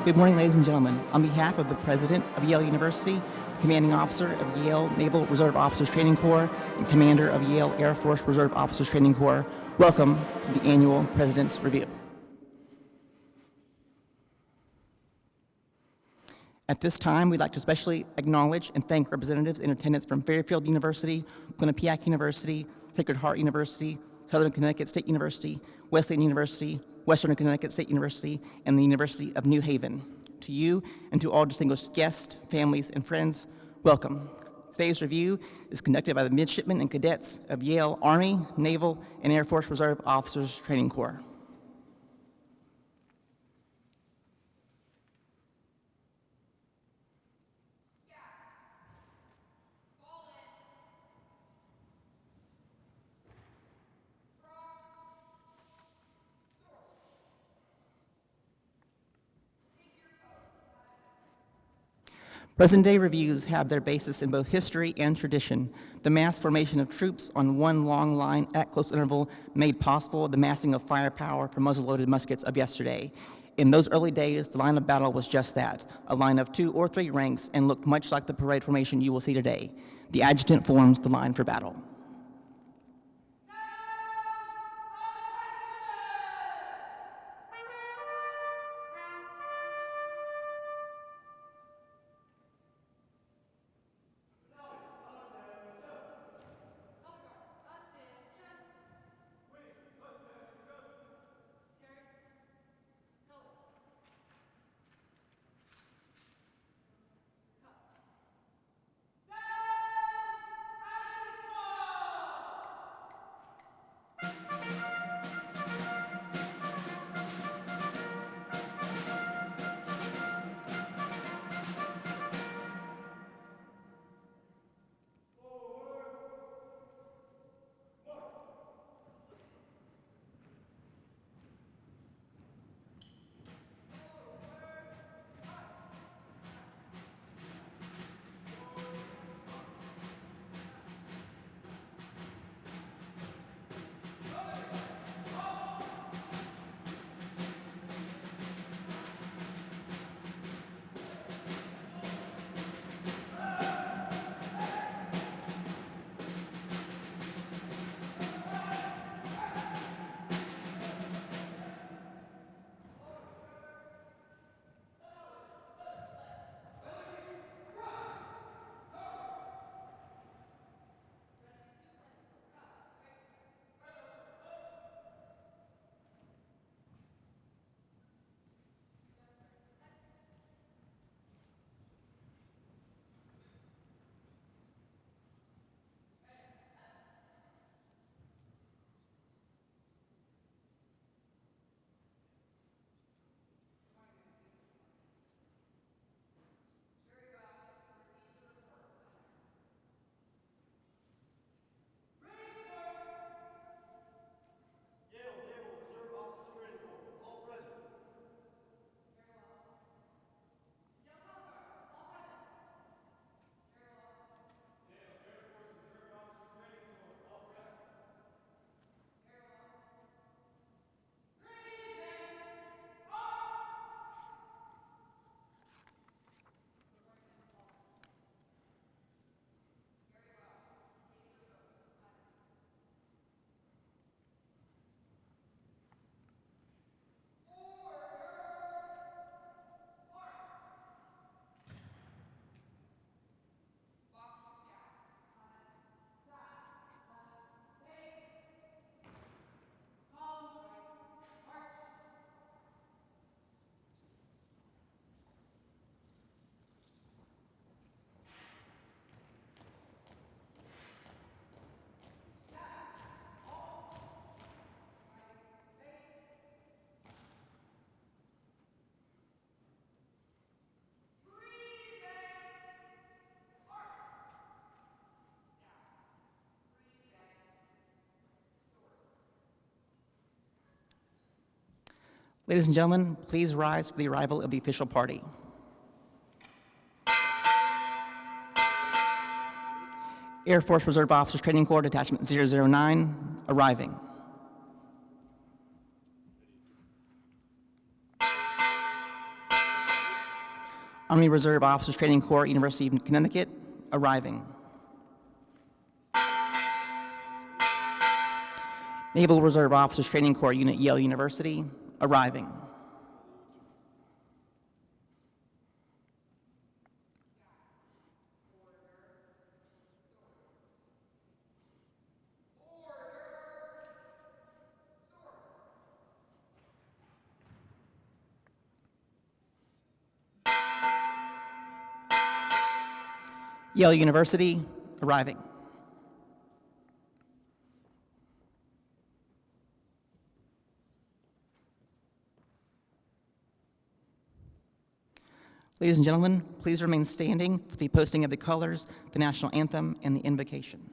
Good morning, ladies and gentlemen. On behalf of the President of Yale University, Commanding Officer of Yale Naval Reserve Officers Training Corps, and Commander of Yale Air Force Reserve Officers Training Corps, welcome to the annual President's Review. At this time, we'd like to especially acknowledge and thank representatives in attendance from Fairfield University, Quinnipiac University, Sacred Heart University, Southern Connecticut State University, Wesleyan University, Western Connecticut State University, and the University of New Haven. To you and to all distinguished guests, families, and friends, welcome. Today's review is conducted by the Midshipmen and Cadets of Yale Army, Naval, and Air Force Reserve Officers Training Corps. Present-day reviews have their basis in both history and tradition. The mass formation of troops on one long line at close interval made possible the massing of firepower from muzzle-loaded muskets of yesterday. In those early days, the line of battle was just that, a line of 2 or 3 ranks, and looked much like the parade formation you will see today. The adjutant forms the line for battle. Ladies and gentlemen, please rise for the arrival of the official party. Air Force Reserve Officers Training Corps Detachment 009, arriving. Army Reserve Officers Training Corps, University of Connecticut, arriving. Naval Reserve Officers Training Corps Unit, Yale University, arriving. Yale University, arriving. Ladies and gentlemen, please remain standing for the posting of the colors, the national anthem, and the invocation.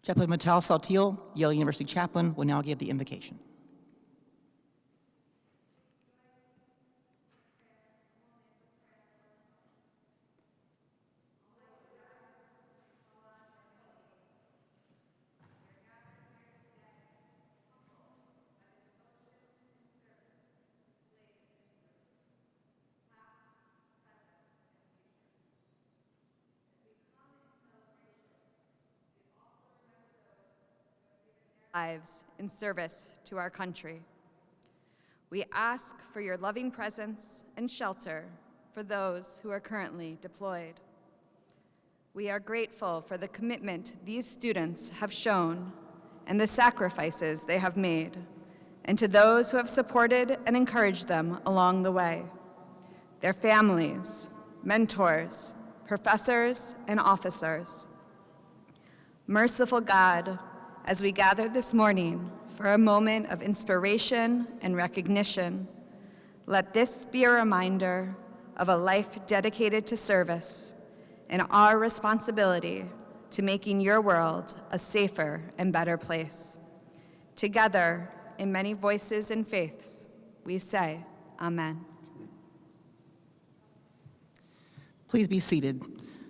Chaplain Matal Saltil, Yale University chaplain, will now give the invocation. Lives in service to our country. We ask for your loving presence and shelter for those who are currently deployed. We are grateful for the commitment these students have shown and the sacrifices they have made, and to those who have supported and encouraged them along the way, their families, mentors, professors, and officers. Merciful God, as we gather this morning for a moment of inspiration and recognition, let this be a reminder of a life dedicated to service and our responsibility to making your world a safer and better place. Together, in many voices and faiths, we say, Amen. Please be seated.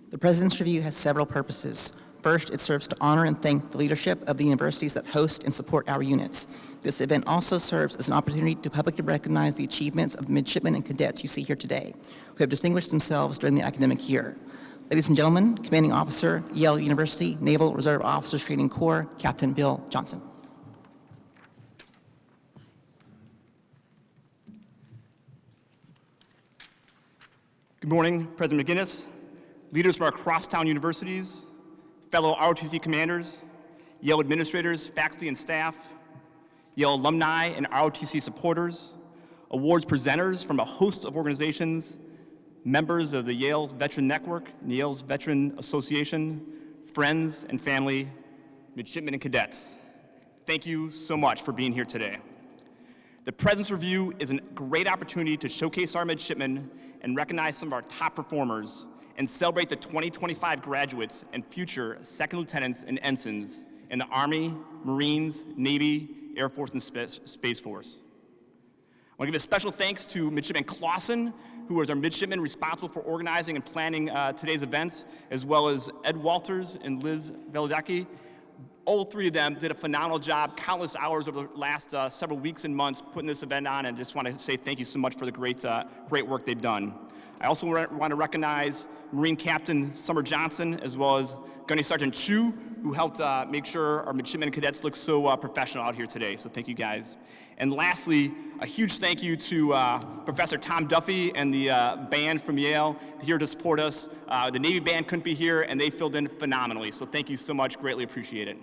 The President's Review has several purposes. First, it serves to honor and thank the leadership of the universities that host and support our units. This event also serves as an opportunity to publicly recognize the achievements of the midshipmen and cadets you see here today, who have distinguished themselves during the academic year. Ladies and gentlemen, Commanding Officer, Yale University Naval Reserve Officers Training Corps, Captain Bill Johnson. Good morning, President McInnis, leaders from our crosstown universities, fellow ROTC commanders, Yale administrators, faculty and staff, Yale alumni and ROTC supporters, awards presenters from a host of organizations, members of the Yale Veteran Network and Yale's Veteran Association, friends and family, midshipmen and cadets. Thank you so much for being here today. The President's Review is a great opportunity to showcase our midshipmen and recognize some of our top performers and celebrate the 2025 graduates and future second lieutenants and ensigns in the Army, Marines, Navy, Air Force, and Space Force. I want to give a special thanks to Midshipman Clausen, who is our midshipman responsible for organizing and planning today's events, as well as Ed Walters and Liz Veladecki. All three of them did a phenomenal job, countless hours over the last several weeks and months putting this event on, and just want to say thank you so much for the great work they've done. I also want to recognize Marine Captain Summer Johnson, as well as Gunny Sergeant Chu, who helped make sure our midshipmen and cadets look so professional out here today, so thank you guys. And lastly, a huge thank you to Professor Tom Duffy and the band from Yale here to support us. The Navy band couldn't be here, and they filled in phenomenally, so thank you so much, greatly appreciate it.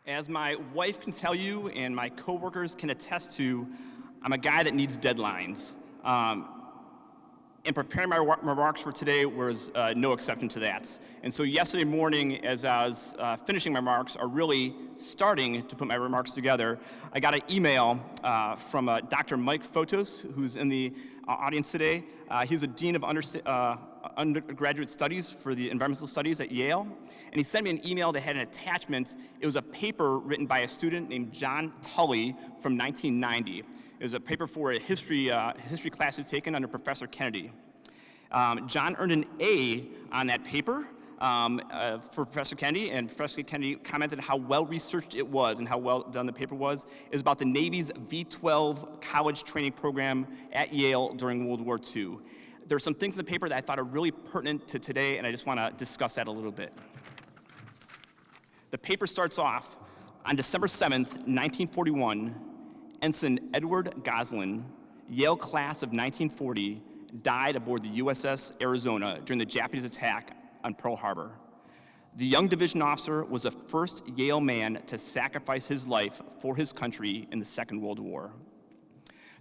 As my wife can tell you and my coworkers can attest to, I'm a guy that needs deadlines. And preparing my remarks for today was no exception to that. And so yesterday morning, as I was finishing my remarks, or really starting to put my remarks together, I got an email from Dr. Mike Fotos, who's in the audience today. He's a dean of undergraduate studies for the environmental studies at Yale. And he sent me an email that had an attachment. It was a paper written by a student named John Tully from 1990. It was a paper for a history class he'd taken under Professor Kennedy. John earned an A on that paper for Professor Kennedy, and Professor Kennedy commented how well researched it was and how well done the paper was. It was about the Navy's V-12 college training program at Yale during World War II. There are some things in the paper that I thought are really pertinent to today, and I just want to discuss that a little bit. The paper starts off, on December 7th, 1941, Ensign Edward Goslin, Yale class of 1940, died aboard the USS Arizona during the Japanese attack on Pearl Harbor. The young division officer was the first Yale man to sacrifice his life for his country in the Second World War.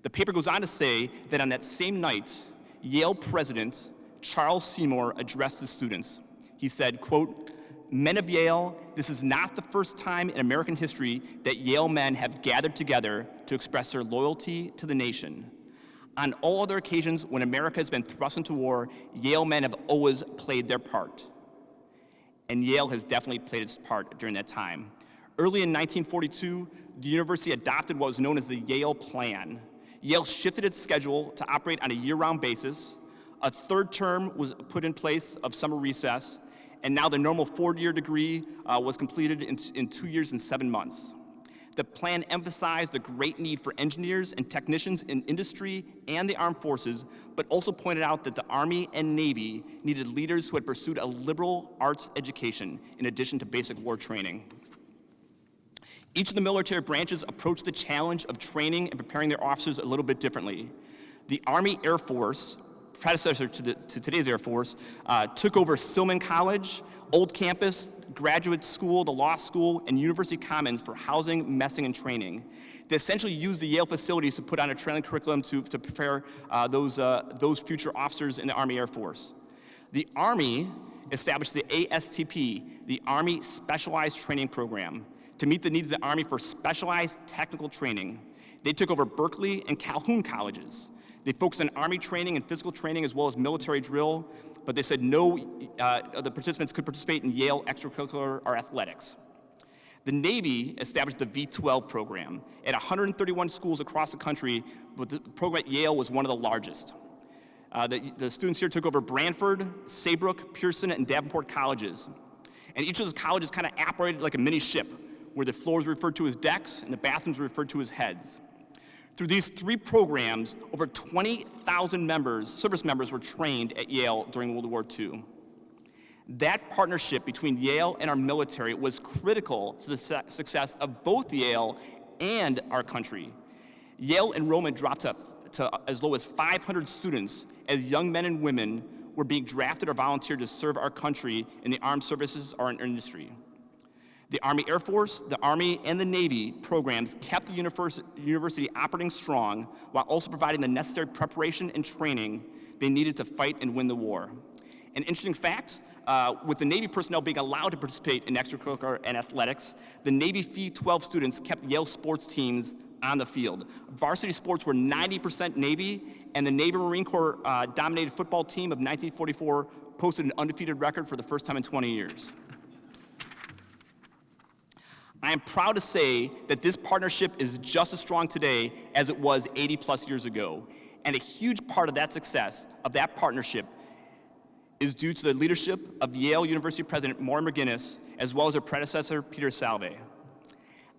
The paper goes on to say that on that same night, Yale President Charles Seymour addressed the students. He said, quote, "Men of Yale, this is not the first time in American history that Yale men have gathered together to express their loyalty to the nation. On all other occasions when America has been thrust into war, Yale men have always played their part." And Yale has definitely played its part during that time. Early in 1942, the university adopted what was known as the Yale Plan. Yale shifted its schedule to operate on a year-round basis. A third term was put in place of summer recess, and now the normal four-year degree was completed in 2 years and 7 months. The plan emphasized the great need for engineers and technicians in industry and the armed forces, but also pointed out that the Army and Navy needed leaders who had pursued a liberal arts education in addition to basic war training. Each of the military branches approached the challenge of training and preparing their officers a little bit differently. The Army Air Force, predecessor to today's Air Force, took over Silman College, Old Campus, Graduate School, the Law School, and University Commons for housing, messing, and training. They essentially used the Yale facilities to put on a training curriculum to prepare those future officers in the Army Air Force. The Army established the ASTP, the Army Specialized Training Program, to meet the needs of the Army for specialized technical training. They took over Berkeley and Calhoun colleges. They focused on Army training and physical training as well as military drill, but they said no of the participants could participate in Yale extracurricular or athletics. The Navy established the V-12 program at 131 schools across the country, but the program at Yale was one of the largest. The students here took over Branford, Saybrook, Pearson, and Davenport colleges. And each of those colleges kind of operated like a mini ship, where the floors were referred to as decks and the bathrooms were referred to as heads. Through these 3 programs, over 20,000 service members were trained at Yale during World War II. That partnership between Yale and our military was critical to the success of both Yale and our country. Yale enrollment dropped to as low as 500 students as young men and women were being drafted or volunteered to serve our country in the armed services or in industry. The Army Air Force, the Army, and the Navy programs kept the university operating strong while also providing the necessary preparation and training they needed to fight and win the war. An interesting fact, with the Navy personnel being allowed to participate in extracurricular and athletics, the Navy V-12 students kept Yale sports teams on the field. Varsity sports were 90% Navy, and the Navy Marine Corps dominated football team of 1944 posted an undefeated record for the first time in 20 years. I am proud to say that this partnership is just as strong today as it was 80 plus years ago. And a huge part of that success, of that partnership, is due to the leadership of Yale University President Maurie McInnis, as well as her predecessor, Peter Salve.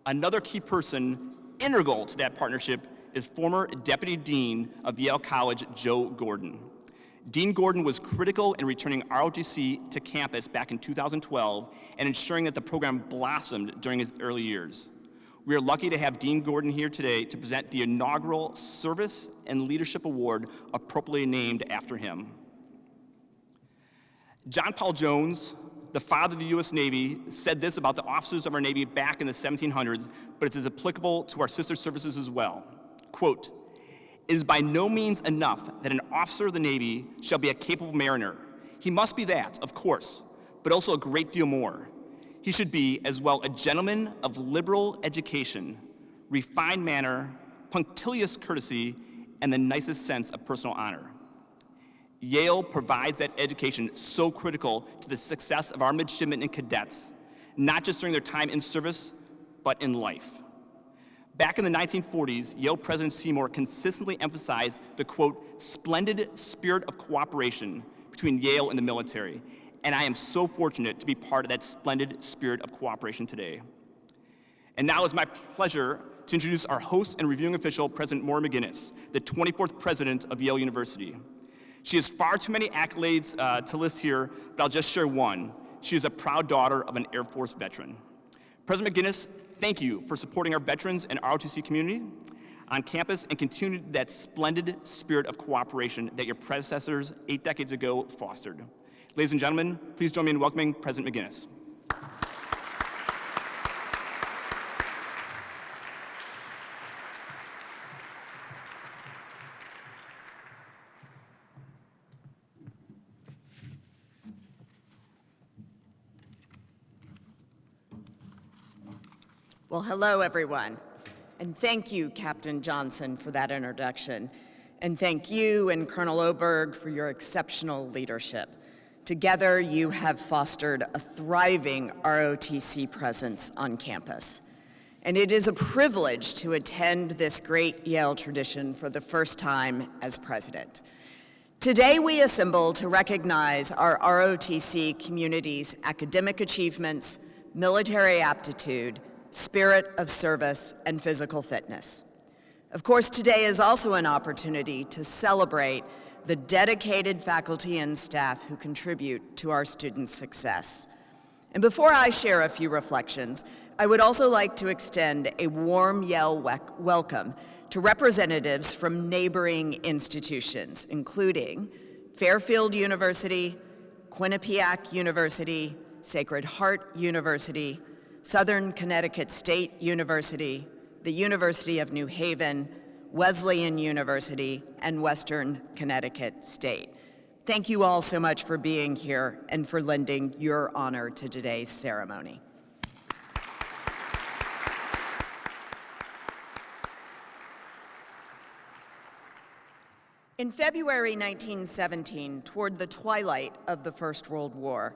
Another key person integral to that partnership is former Deputy Dean of Yale College, Joe Gordon. Dean Gordon was critical in returning ROTC to campus back in 2012 and ensuring that the program blossomed during his early years. We are lucky to have Dean Gordon here today to present the inaugural Service and Leadership Award, appropriately named after him. John Paul Jones, the father of the U.S. Navy, said this about the officers of our Navy back in the 1700s, but it's as applicable to our sister services as well. Quote, "It is by no means enough that an officer of the Navy shall be a capable mariner. He must be that, of course, but also a great deal more. He should be, as well, a gentleman of liberal education, refined manner, punctilious courtesy, and the nicest sense of personal honor." Yale provides that education so critical to the success of our midshipmen and cadets, not just during their time in service, but in life. Back in the 1940s, Yale President Seymour consistently emphasized the, quote, "splendid spirit of cooperation" between Yale and the military, and I am so fortunate to be part of that splendid spirit of cooperation today. And now it's my pleasure to introduce our host and reviewing official, President Maurie McInnis, the 24th president of Yale University. She has far too many accolades to list here, but I'll just share one. She is a proud daughter of an Air Force veteran. President McInnis, thank you for supporting our veterans and ROTC community on campus and continuing that splendid spirit of cooperation that your predecessors 8 decades ago fostered. Ladies and gentlemen, please join me in welcoming President McInnis. Well, hello, everyone. And thank you, Captain Johnson, for that introduction. And thank you and Colonel Oberg for your exceptional leadership. Together, you have fostered a thriving ROTC presence on campus. And it is a privilege to attend this great Yale tradition for the first time as president. Today, we assemble to recognize our ROTC community's academic achievements, military aptitude, spirit of service, and physical fitness. Of course, today is also an opportunity to celebrate the dedicated faculty and staff who contribute to our students' success. And before I share a few reflections, I would also like to extend a warm Yale welcome to representatives from neighboring institutions, including Fairfield University, Quinnipiac University, Sacred Heart University, Southern Connecticut State University, the University of New Haven, Wesleyan University, and Western Connecticut State. Thank you all so much for being here and for lending your honor to today's ceremony. In February 1917, toward the twilight of the First World War,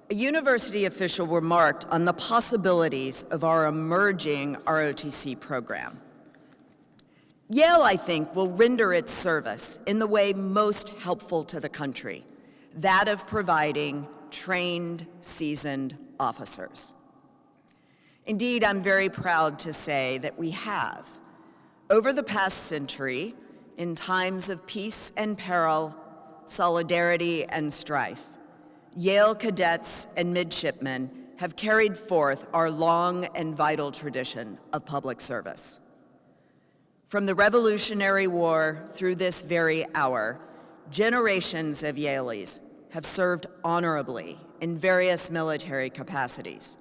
a university official remarked on the possibilities of our emerging ROTC program. Yale, I think, will render its service in the way most helpful to the country, that of providing trained, seasoned officers. Indeed, I'm very proud to say that we have. Over the past century, in times of peace and peril, solidarity and strife, Yale cadets and midshipmen have carried forth our long and vital tradition of public service. From the Revolutionary War through this very hour, generations of Yaleys have served honorably in various military capacities.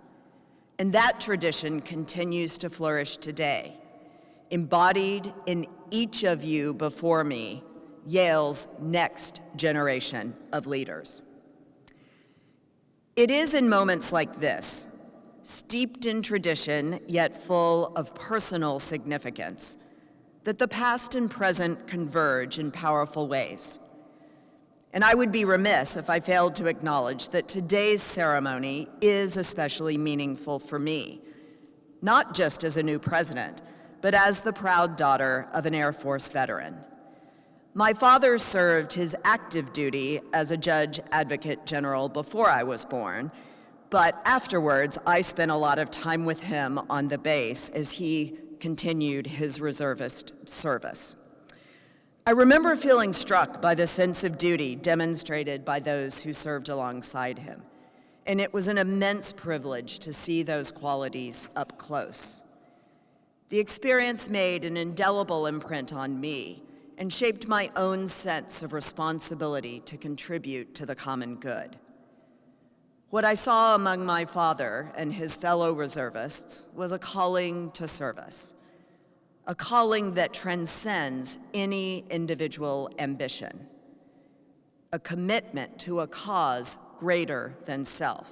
And that tradition continues to flourish today, embodied in each of you before me, Yale's next generation of leaders. It is in moments like this, steeped in tradition yet full of personal significance, that the past and present converge in powerful ways. And I would be remiss if I failed to acknowledge that today's ceremony is especially meaningful for me, not just as a new president, but as the proud daughter of an Air Force veteran. My father served his active duty as a judge advocate general before I was born, but afterwards I spent a lot of time with him on the base as he continued his reservist service. I remember feeling struck by the sense of duty demonstrated by those who served alongside him, and it was an immense privilege to see those qualities up close. The experience made an indelible imprint on me and shaped my own sense of responsibility to contribute to the common good. What I saw among my father and his fellow reservists was a calling to service, a calling that transcends any individual ambition, a commitment to a cause greater than self.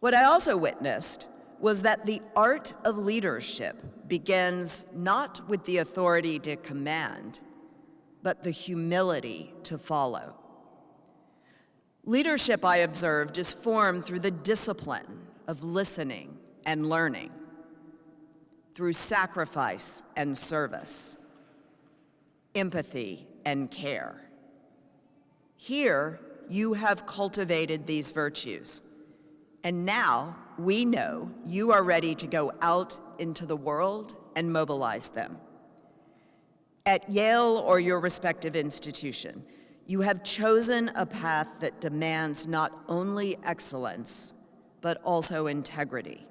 What I also witnessed was that the art of leadership begins not with the authority to command, but the humility to follow. Leadership, I observed, is formed through the discipline of listening and learning, through sacrifice and service, empathy and care. Here, you have cultivated these virtues, and now we know you are ready to go out into the world and mobilize them. At Yale or your respective institution, you have chosen a path that demands not only excellence, but also integrity.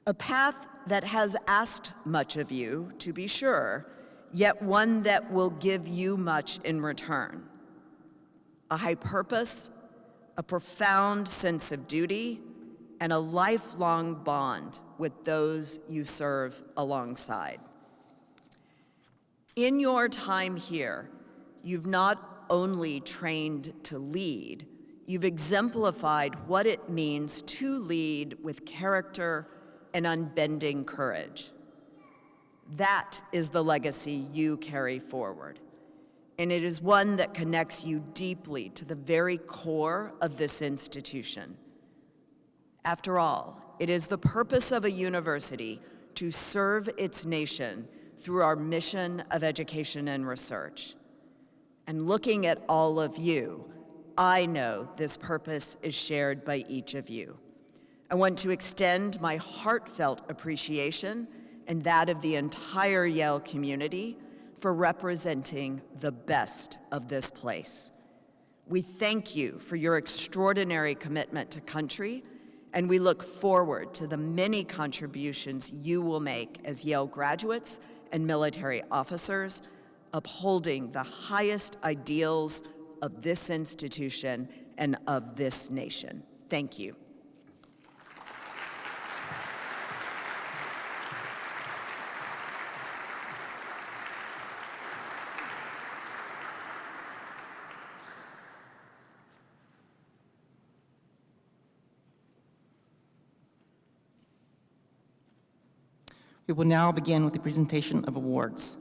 A path that has asked much of you, to be sure, yet one that will give you much in return. A high purpose, a profound sense of duty, and a lifelong bond with those you serve alongside. In your time here, you've not only trained to lead, you've exemplified what it means to lead with character and unbending courage. That is the legacy you carry forward, and it is one that connects you deeply to the very core of this institution. After all, it is the purpose of a university to serve its nation through our mission of education and research. And looking at all of you, I know this purpose is shared by each of you. I want to extend my heartfelt appreciation and that of the entire Yale community for representing the best of this place. We thank you for your extraordinary commitment to country and we look forward to the many contributions you will make as Yale graduates and military officers, upholding the highest ideals of this institution and of this nation. Thank you. We will now begin with the presentation of awards.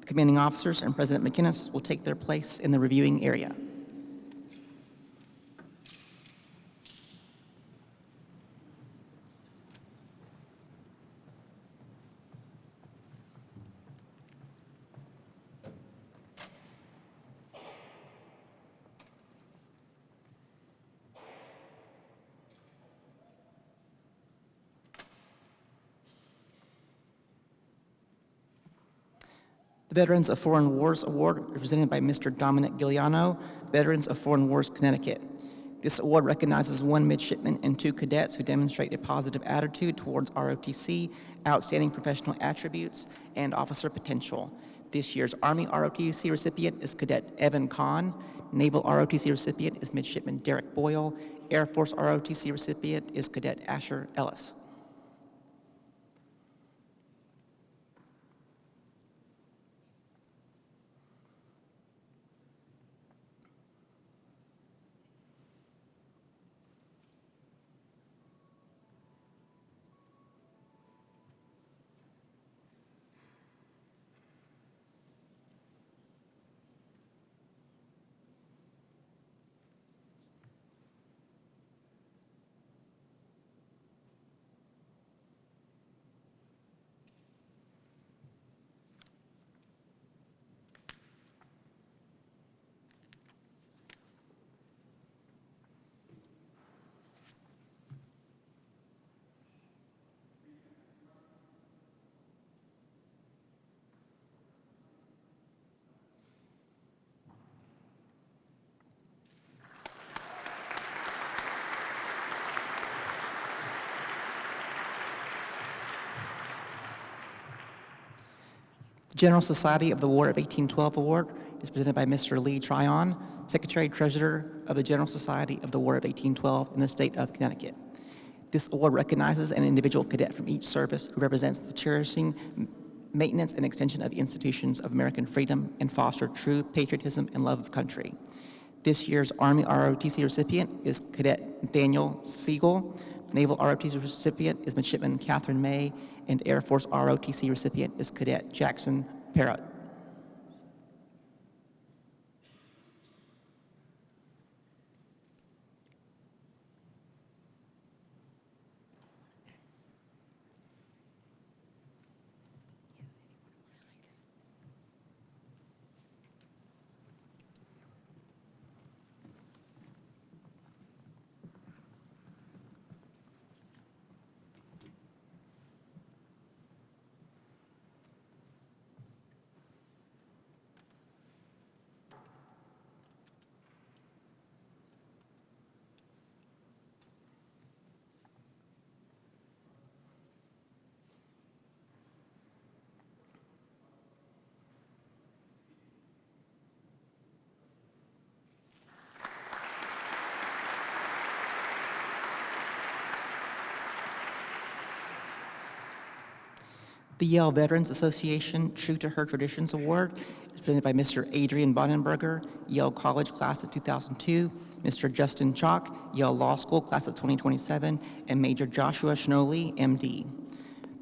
The commanding officers and President McInnis will take their place in the reviewing area. The Veterans of Foreign Wars Award, presented by Mr. Dominic Giuliano, Veterans of Foreign Wars, Connecticut. This award recognizes 1 midshipman and 2 cadets who demonstrate a positive attitude towards ROTC, outstanding professional attributes, and officer potential. This year's Army ROTC recipient is Cadet Evan Kahn. Naval ROTC recipient is Midshipman Derek Boyle. Air Force ROTC recipient is Cadet Asher Ellis. General Society of the War of 1812 Award is presented by Mr. Lee Tryon, Secretary-Treasurer of the General Society of the War of 1812 in the state of Connecticut. This award recognizes an individual cadet from each service who represents the cherishing, maintenance, and extension of the institutions of American freedom and foster true patriotism and love of country. This year's Army ROTC recipient is Cadet Nathaniel Siegel. Naval ROTC recipient is Midshipman Catherine May, and Air Force ROTC recipient is Cadet Jackson Parrott. The Yale Veterans Association True to Her Traditions Award is presented by Mr. Adrian Bonenberger, Yale College Class of 2002, Mr. Justin Chalk, Yale Law School Class of 2027, and Major Joshua Schnoley, MD.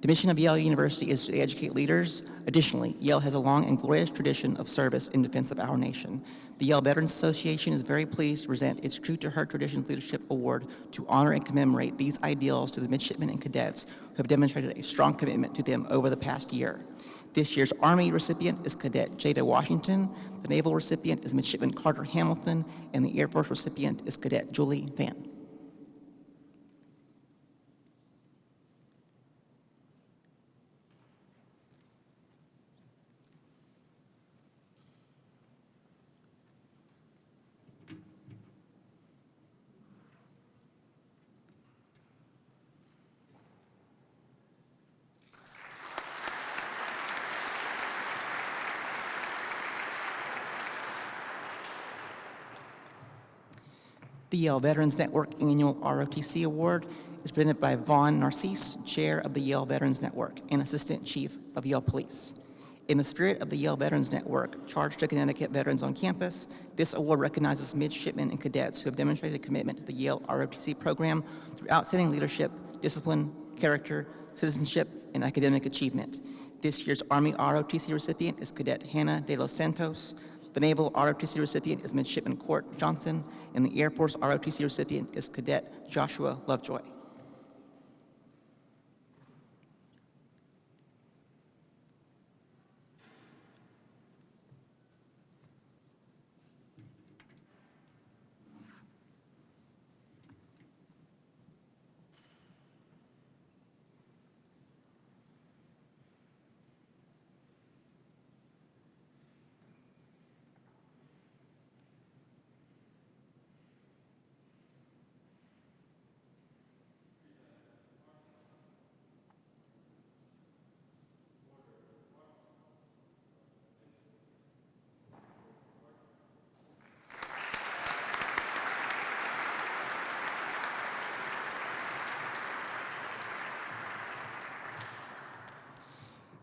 The mission of Yale University is to educate leaders. Additionally, Yale has a long and glorious tradition of service in defense of our nation. The Yale Veterans Association is very pleased to present its True to Her Traditions Leadership Award to honor and commemorate these ideals to the midshipmen and cadets who have demonstrated a strong commitment to them over the past year. This year's Army recipient is Cadet Jada Washington, the Naval recipient is Midshipman Carter Hamilton, and the Air Force recipient is Cadet Julie Vann. The Yale Veterans Network Annual ROTC Award is presented by Vaughn Narcisse, Chair of the Yale Veterans Network and Assistant Chief of Yale Police. In the spirit of the Yale Veterans Network, Charge to Connecticut Veterans on Campus, this award recognizes midshipmen and cadets who have demonstrated a commitment to the Yale ROTC program through outstanding leadership, discipline, character, citizenship, and academic achievement. This year's Army ROTC recipient is Cadet Hannah de los Santos. The Naval ROTC recipient is Midshipman Court Johnson, and the Air Force ROTC recipient is Cadet Joshua Lovejoy.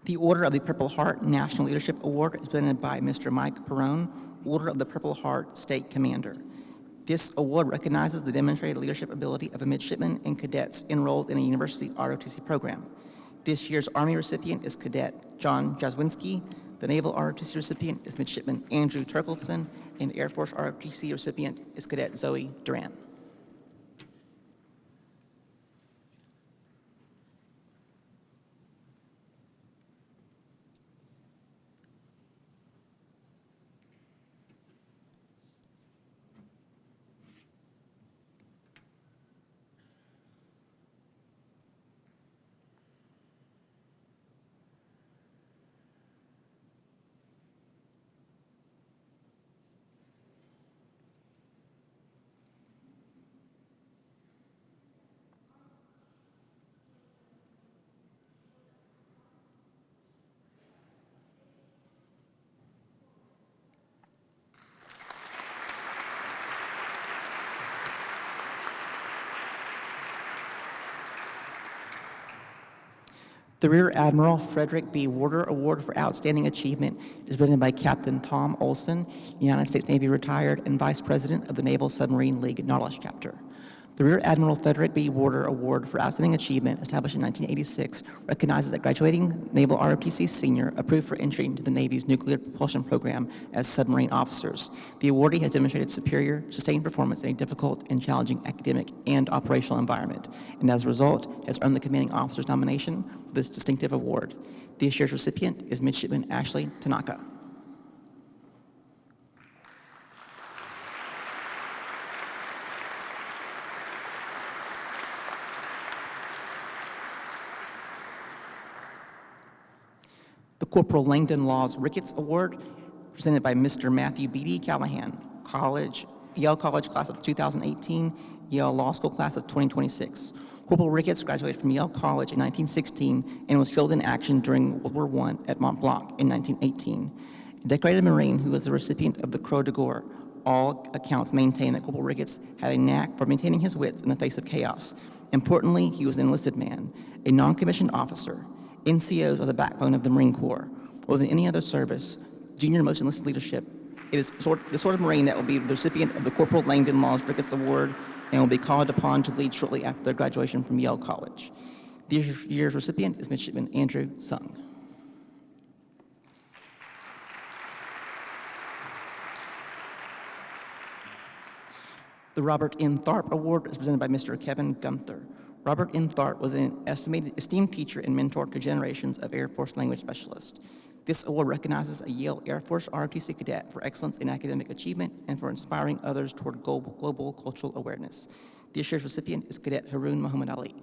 The Order of the Purple Heart National Leadership Award is presented by Mr. Mike Perrone, Order of the Purple Heart State Commander. This award recognizes the demonstrated leadership ability of a midshipman and cadets enrolled in a university ROTC program. This year's Army recipient is Cadet John Jaswinski. The Naval ROTC recipient is Midshipman Andrew Turkleson, and the Air Force ROTC recipient is Cadet Zoe Duran. The Rear Admiral Frederick B. Warder Award for Outstanding Achievement is presented by Captain Tom Olson, United States Navy retired and Vice President of the Naval Submarine League Nautilus Chapter. The Rear Admiral Frederick B. Warder Award for Outstanding Achievement, established in 1986, recognizes a graduating Naval ROTC senior approved for entry into the Navy's nuclear propulsion program as submarine officers. The awardee has demonstrated superior, sustained performance in a difficult and challenging academic and operational environment, and as a result, has earned the commanding officer's nomination for this distinctive award. This year's recipient is Midshipman Ashley Tanaka. The Corporal Langdon Laws Ricketts Award, presented by Mr. Matthew B.D. Callahan, Yale College class of 2018, Yale Law School class of 2026. Corporal Ricketts graduated from Yale College in 1916 and was killed in action during World War I at Mont Blanc in 1918. A decorated Marine who was the recipient of the Croix de Guerre, all accounts maintain that Corporal Ricketts had a knack for maintaining his wits in the face of chaos. Importantly, he was an enlisted man, a non-commissioned officer. NCOs are the backbone of the Marine Corps. More than any other service, junior most enlisted leadership, it is the sort of Marine that will be the recipient of the Corporal Langdon Laws Ricketts Award and will be called upon to lead shortly after their graduation from Yale College. This year's recipient is Midshipman Andrew Sung. The Robert N. Tharp Award is presented by Mr. Kevin Gunther. Robert N. Tharp was an esteemed teacher and mentor to generations of Air Force language specialists. This award recognizes a Yale Air Force ROTC cadet for excellence in academic achievement and for inspiring others toward global cultural awareness. This year's recipient is Cadet Haroon Muhammad Ali.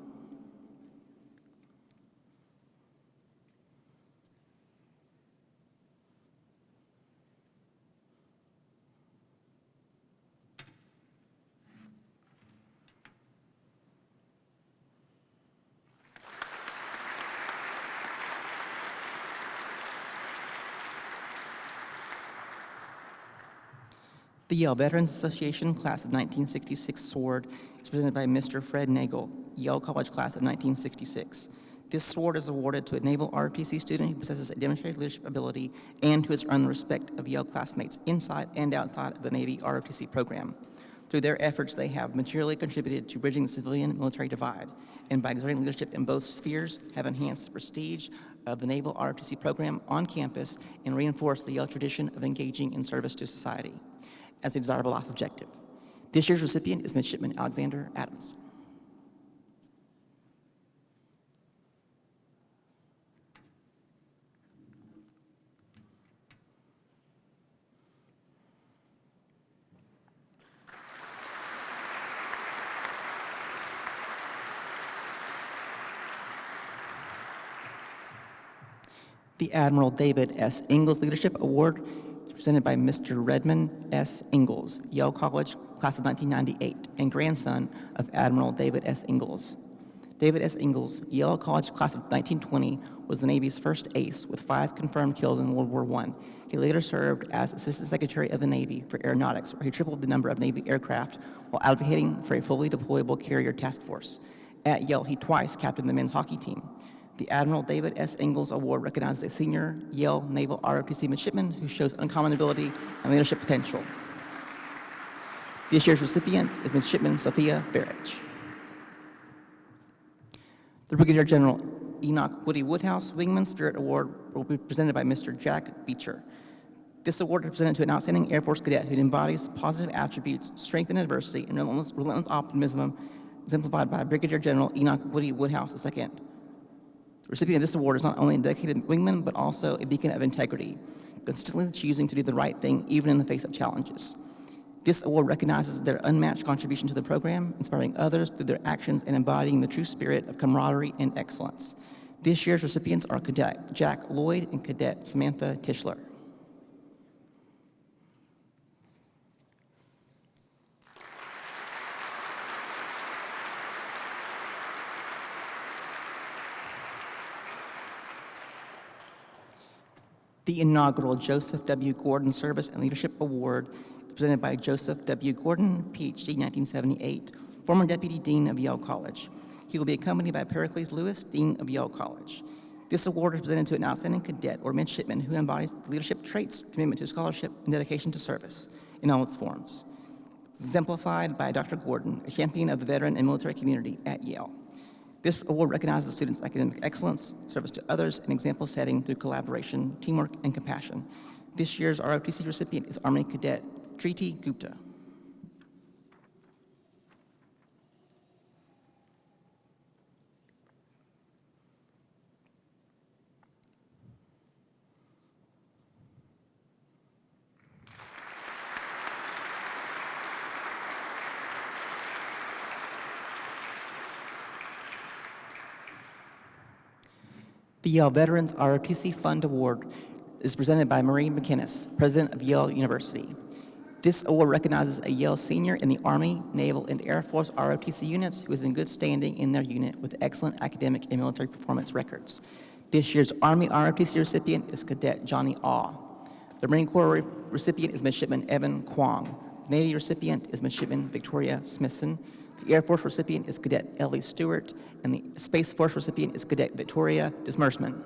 The The Yale Veterans Association Class of 1966 Sword is presented by Mr. Fred Nagel, Yale College Class of 1966. This sword is awarded to a Naval ROTC student who possesses a demonstrated leadership ability and who has earned the respect of Yale classmates inside and outside of the Navy ROTC program. Through their efforts, they have materially contributed to bridging the civilian-military divide, and by exerting leadership in both spheres, have enhanced the prestige of the Naval ROTC program on campus and reinforced the Yale tradition of engaging in service to society as a desirable life objective. This year's recipient is Midshipman Alexander Adams. The Admiral David S. Ingalls Leadership Award is presented by Mr. Redmond S. Ingalls, Yale College, Class of 1998, and grandson of Admiral David S. Ingalls. David S. Ingalls, Yale College, Class of 1920, was the Navy's first ace with 5 confirmed kills in World War I. He later served as Assistant Secretary of the Navy for Aeronautics, where he tripled the number of Navy aircraft while advocating for a fully deployable carrier task force. At Yale, he twice captained the men's hockey team. The Admiral David S. Ingalls Award recognizes a senior Yale Naval ROTC midshipman who shows uncommon ability and leadership potential. This year's recipient is Midshipman Sophia Barrich. The Brigadier General Enoch Woody Woodhouse Wingman Spirit Award will be presented by Mr. Jack Beecher. This award is presented to an outstanding Air Force cadet who embodies positive attributes, strength in adversity, and relentless optimism, exemplified by Brigadier General Enoch Woody Woodhouse II. The recipient of this award is not only a dedicated wingman, but also a beacon of integrity, consistently choosing to do the right thing even in the face of challenges. This award recognizes their unmatched contribution to the program, inspiring others through their actions and embodying the true spirit of camaraderie and excellence. This year's recipients are Cadet Jack Lloyd and Cadet Samantha Tischler. The inaugural Joseph W. Gordon Service and Leadership Award is presented by Joseph W. Gordon, PhD, 1978, former Deputy Dean of Yale College. He will be accompanied by Pericles Lewis, Dean of Yale College. This award is presented to an outstanding cadet or midshipman who embodies the leadership traits, commitment to scholarship, and dedication to service in all its forms. Exemplified by Dr. Gordon, a champion of the veteran and military community at Yale. This award recognizes students' academic excellence, service to others, and example setting through collaboration, teamwork, and compassion. This year's ROTC recipient is Army Cadet Triti Gupta. The Yale Veterans ROTC Fund Award is presented by Maurie McInnis, President of Yale University. This award recognizes a Yale senior in the Army, Naval, and Air Force ROTC units who is in good standing in their unit with excellent academic and military performance records. This year's Army ROTC recipient is Cadet Johnny Aw. The Marine Corps recipient is Midshipman Evan Kwong. The Navy recipient is Midshipman Victoria Smithson. The Air Force recipient is Cadet Ellie Stewart, and the Space Force recipient is Cadet Victoria Dismersman.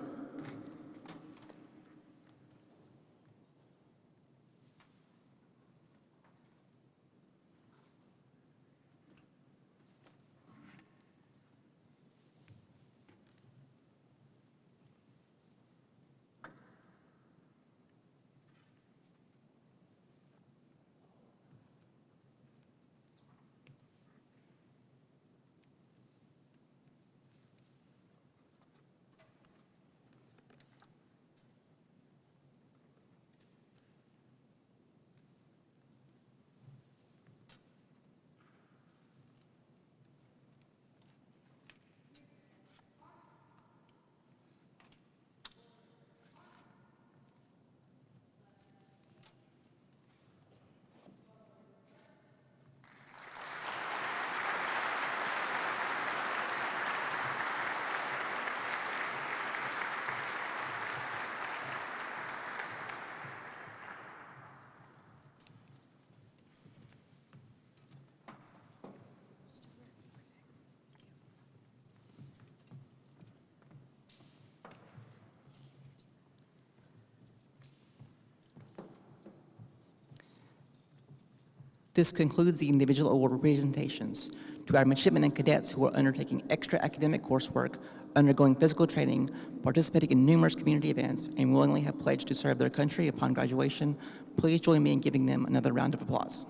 This concludes the individual award presentations. To our midshipmen and cadets who are undertaking extra academic coursework, undergoing physical training, participating in numerous community events, and willingly have pledged to serve their country upon graduation, please join me in giving them another round of applause.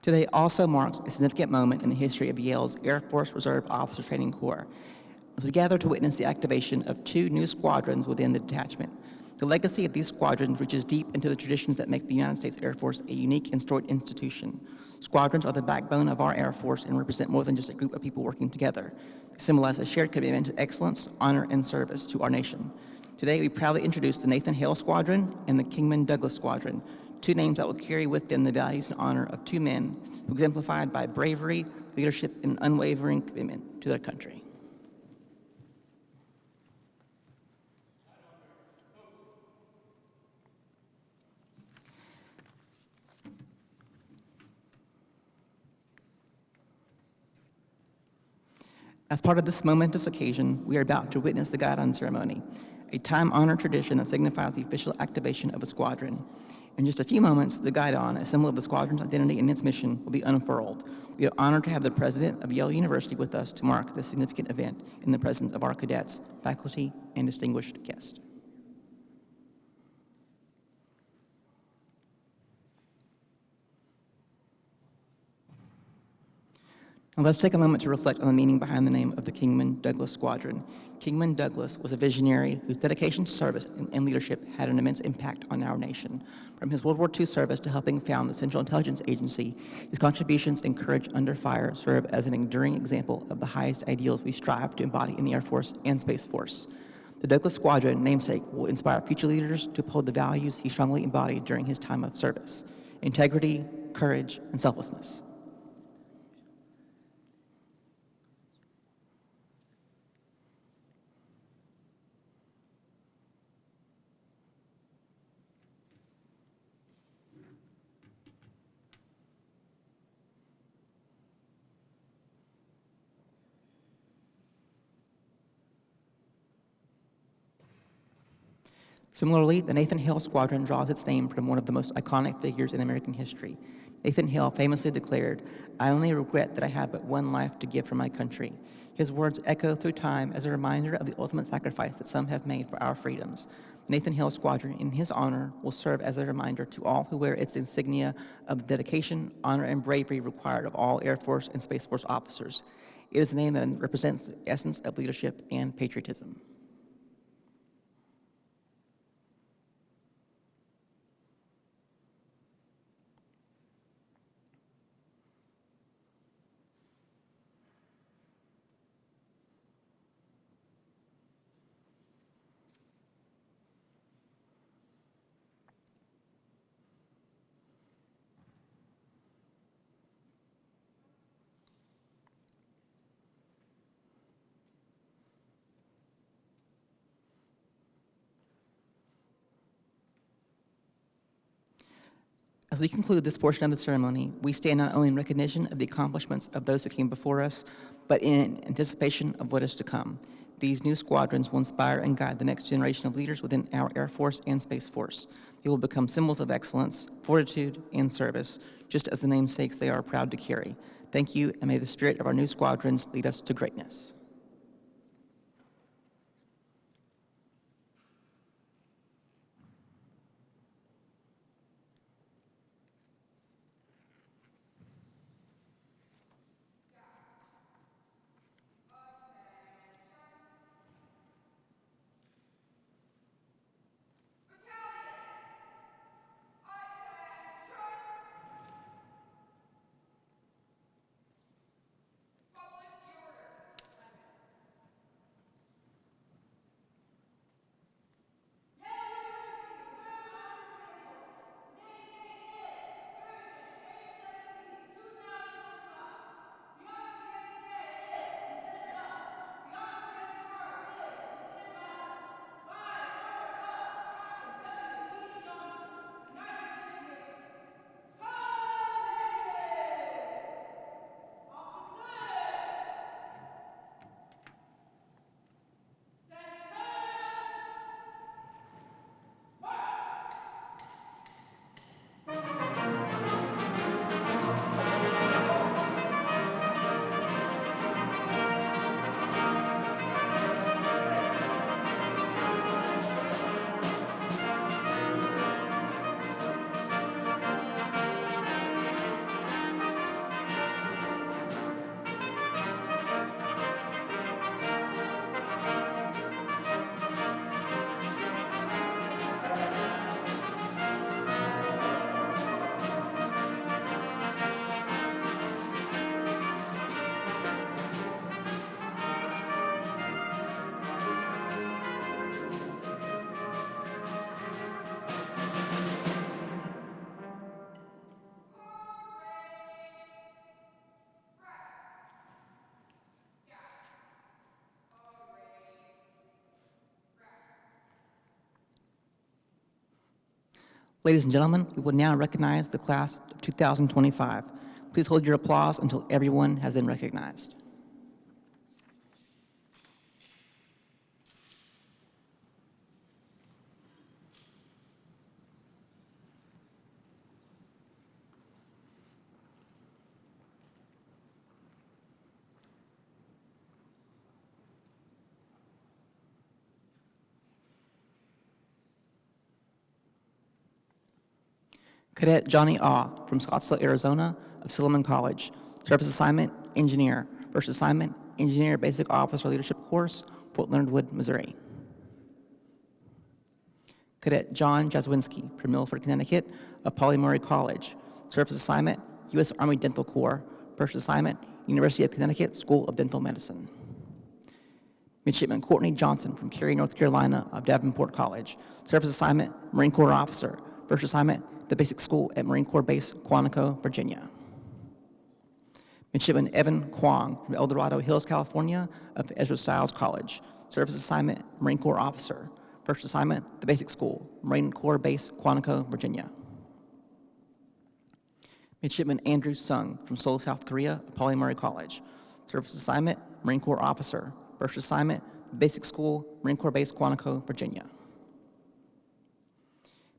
Today also marks a significant moment in the history of Yale's Air Force Reserve Officer Training Corps, as we gather to witness the activation of 2 new squadrons within the detachment. The legacy of these squadrons reaches deep into the traditions that make the United States Air Force a unique and storied institution. Squadrons are the backbone of our Air Force and represent more than just a group of people working together. They symbolize a shared commitment to excellence, honor, and service to our nation. Today, we proudly introduce the Nathan Hale Squadron and the Kingman Douglas Squadron, 2 names that will carry with them the values and honor of 2 men who exemplified by bravery, leadership, and unwavering commitment to their country. As part of this momentous occasion, we are about to witness the guide-on ceremony, a time-honored tradition that signifies the official activation of a squadron. In just a few moments, the guide-on, a symbol of the squadron's identity and its mission, will be unfurled. We are honored to have the president of Yale University with us to mark this significant event in the presence of our cadets, faculty, and distinguished guests. Now let's take a moment to reflect on the meaning behind the name of the Kingman Douglas Squadron. Kingman Douglas was a visionary whose dedication to service and leadership had an immense impact on our nation. From his World War II service to helping found the Central Intelligence Agency, his contributions in Courage Under Fire serve as an enduring example of the highest ideals we strive to embody in the Air Force and Space Force. The Douglas Squadron namesake will inspire future leaders to uphold the values he strongly embodied during his time of service: integrity, courage, and selflessness. Similarly, the Nathan Hale Squadron draws its name from one of the most iconic figures in American history. Nathan Hale famously declared, "I only regret that I have but one life to give for my country." His words echo through time as a reminder of the ultimate sacrifice that some have made for our freedoms. Nathan Hale Squadron, in his honor, will serve as a reminder to all who wear its insignia of the dedication, honor, and bravery required of all Air Force and Space Force officers. It is a name that represents the essence of leadership and patriotism. As we conclude this portion of the ceremony, we stand not only in recognition of the accomplishments of those who came before us, but in anticipation of what is to come. These new squadrons will inspire and guide the next generation of leaders within our Air Force and Space Force. They will become symbols of excellence, fortitude, and service, just as the namesakes they are proud to carry. Thank you, and may the spirit of our new squadrons lead us to greatness. Ladies and gentlemen, we will now recognize the class of 2025. Please hold your applause until everyone has been recognized. Cadet Johnny Ah from Scottsdale, Arizona of Silliman College. Service assignment, engineer. First assignment, engineer basic officer leadership course, Fort Leonard Wood, Missouri. Cadet John Jaswinski from Milford, Connecticut of Maury College. Service assignment, U.S. Army Dental Corps. First assignment, University of Connecticut School of Dental Medicine. Midshipman Courtney Johnson from Cary, North Carolina of Davenport College. Service assignment, Marine Corps officer. First assignment, the basic school at Marine Corps Base, Quantico, Virginia. Midshipman Evan Kwong from El Dorado Hills, California of Ezra Stiles College. Service assignment, Marine Corps officer. First assignment, the basic school, Marine Corps Base, Quantico, Virginia. Midshipman Andrew Sung from Seoul, South Korea of Maury College. Service assignment, Marine Corps officer. First assignment, basic school, Marine Corps Base, Quantico, Virginia.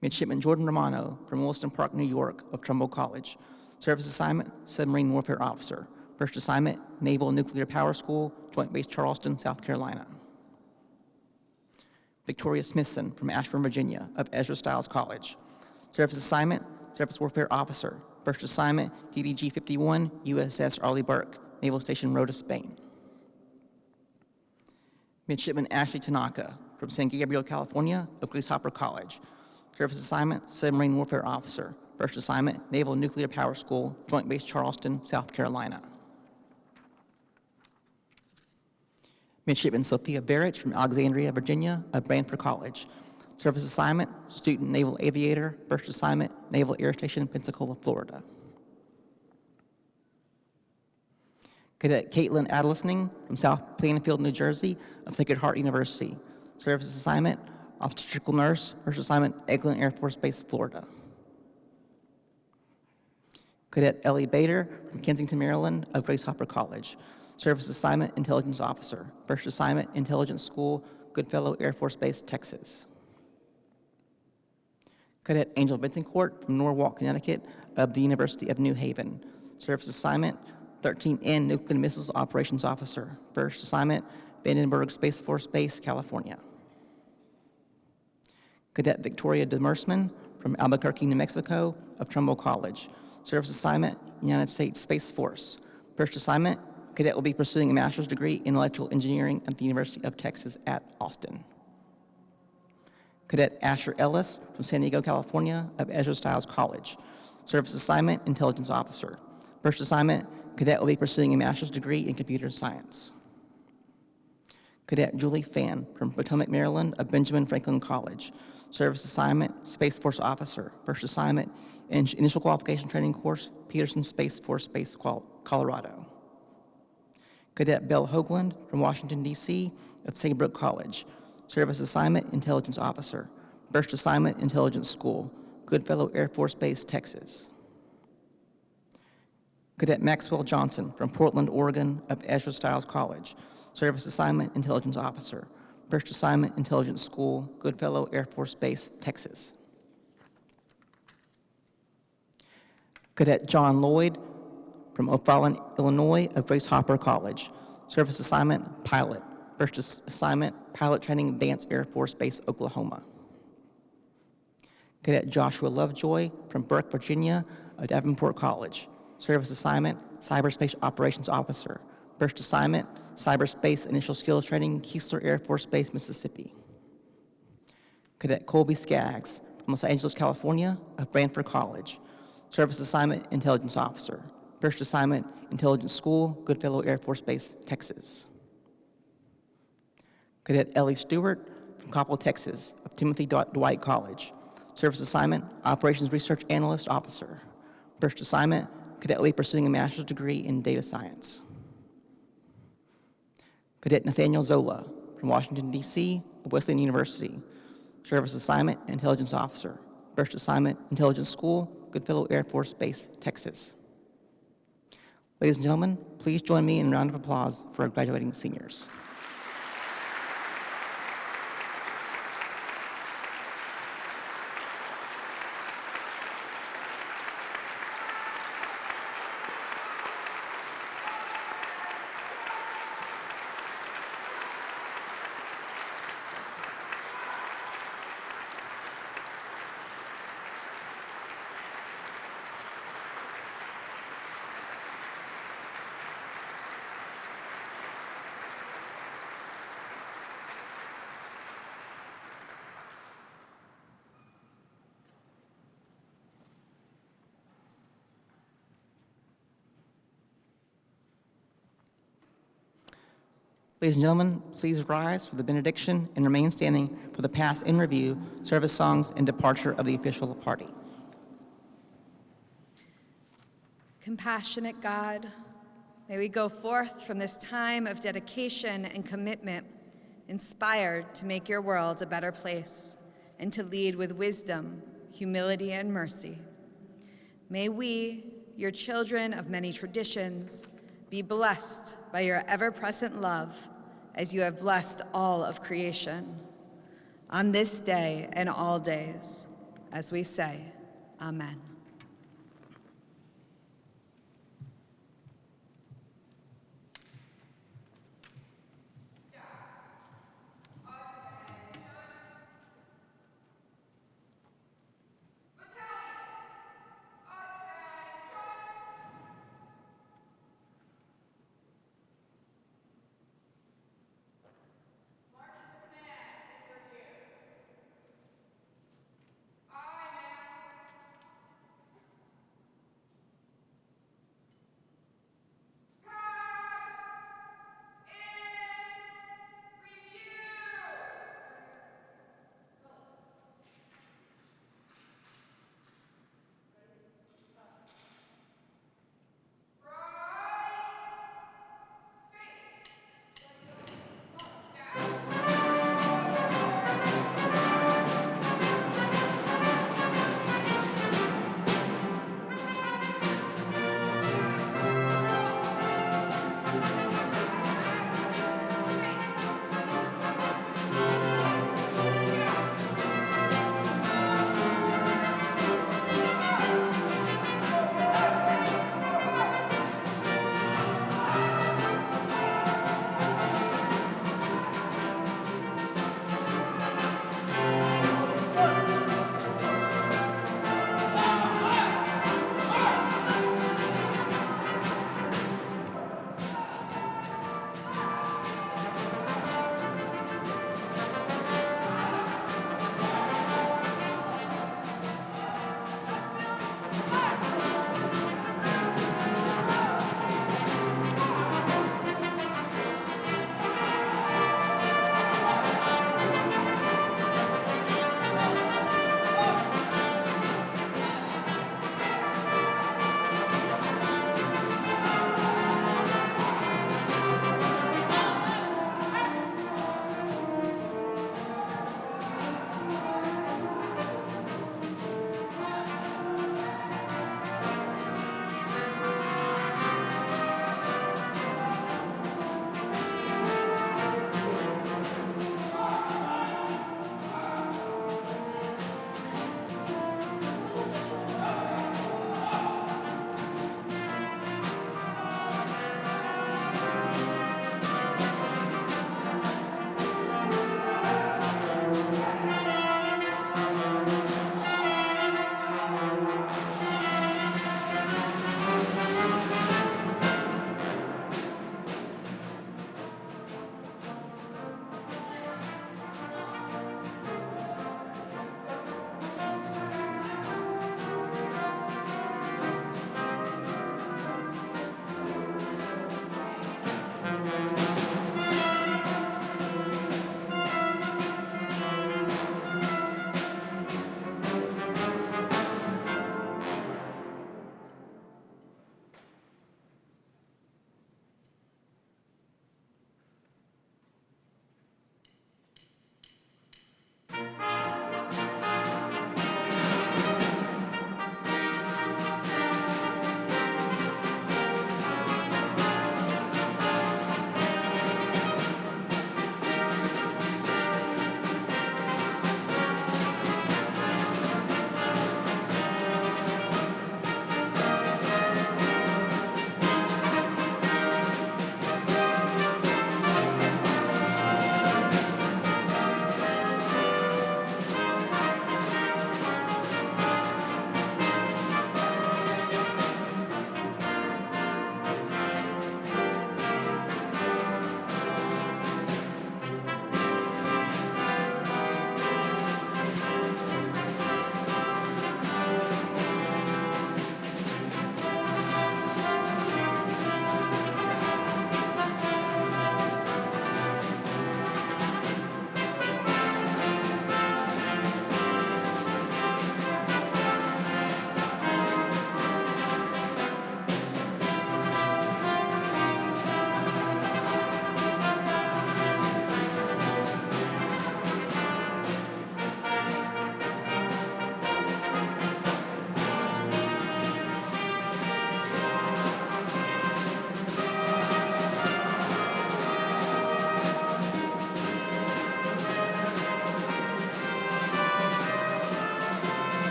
Midshipman Jordan Romano from Williston Park, New York of Trumbull College. Service assignment, submarine warfare officer. First assignment, Naval Nuclear Power School, Joint Base Charleston, South Carolina. Victoria Smithson from Ashburn, Virginia of Ezra Stiles College. Service assignment, surface warfare officer. First assignment, DDG 51, USS Arleigh Burke, Naval Station Rota, Spain. Midshipman Ashley Tanaka from San Gabriel, California of Grace Hopper College. Service assignment, submarine warfare officer. First assignment, Naval Nuclear Power School, Joint Base Charleston, South Carolina. Midshipman Sophia Barrett from Alexandria, Virginia of Branford College. Service assignment, student naval aviator. First assignment, Naval Air Station, Pensacola, Florida. Cadet Caitlin Adlisning from South Plainfield, New Jersey of Sacred Heart University. Service assignment, obstetrical nurse. First assignment, Eglin Air Force Base, Florida. Cadet Ellie Bader from Kensington, Maryland of Grace Hopper College. Service assignment, intelligence officer. First assignment, intelligence school, Goodfellow Air Force Base, Texas. Cadet Angel Bentoncourt from Norwalk, Connecticut of the University of New Haven. Service assignment, 13N Nuclear Missiles Operations Officer. First assignment, Vandenberg Space Force Base, California. Cadet Victoria Demersman from Albuquerque, New Mexico of Trumbull College. Service assignment, United States Space Force. First assignment, cadet will be pursuing a master's degree in electrical engineering at the University of Texas at Austin. Cadet Asher Ellis from San Diego, California of Ezra Stiles College. Service assignment, intelligence officer. First assignment, cadet will be pursuing a master's degree in computer science. Cadet Julie Fan from Potomac, Maryland of Benjamin Franklin College. Service assignment, Space Force officer. First assignment, initial qualification training course, Peterson Space Force Base, Colorado. Cadet Belle Hoagland from Washington, D.C. of Saybrook College. Service assignment, intelligence officer. First assignment, intelligence school, Goodfellow Air Force Base, Texas. Cadet Maxwell Johnson from Portland, Oregon of Ezra Stiles College. Service assignment, intelligence officer. First assignment, intelligence school, Goodfellow Air Force Base, Texas. Cadet John Lloyd from O'Fallon, Illinois of Grace Hopper College. Service assignment, pilot. First assignment, pilot training, Vance Air Force Base, Oklahoma. Cadet Joshua Lovejoy from Burke, Virginia of Davenport College. Service assignment, cyberspace operations officer. First assignment, cyberspace initial skills training, Keesler Air Force Base, Mississippi. Cadet Colby Skaggs from Los Angeles, California of Branford College. Service assignment, intelligence officer. First assignment, intelligence school, Goodfellow Air Force Base, Texas. Cadet Ellie Stewart from Coppell, Texas of Timothy Dwight College. Service assignment, operations research analyst officer. First assignment, cadet will be pursuing a master's degree in data science. Cadet Nathaniel Zola from Washington, D.C. of Wesleyan University. Service assignment, intelligence officer. First Assignment Intelligence School, Goodfellow Air Force Base, Texas. Ladies and gentlemen, please join me in a round of applause for our graduating seniors. Ladies and gentlemen, please rise for the benediction and remain standing for the pass in review, service songs, and departure of the official party. Compassionate God, may we go forth from this time of dedication and commitment, inspired to make your world a better place and to lead with wisdom, humility, and mercy. May we, your children of many traditions, be blessed by your ever-present love as you have blessed all of creation. On this day and all days, as we say, Amen.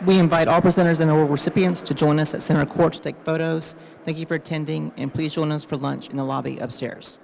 We invite all presenters and award recipients to join us at Center Court to take photos. Thank you for attending, and please join us for lunch in the lobby upstairs.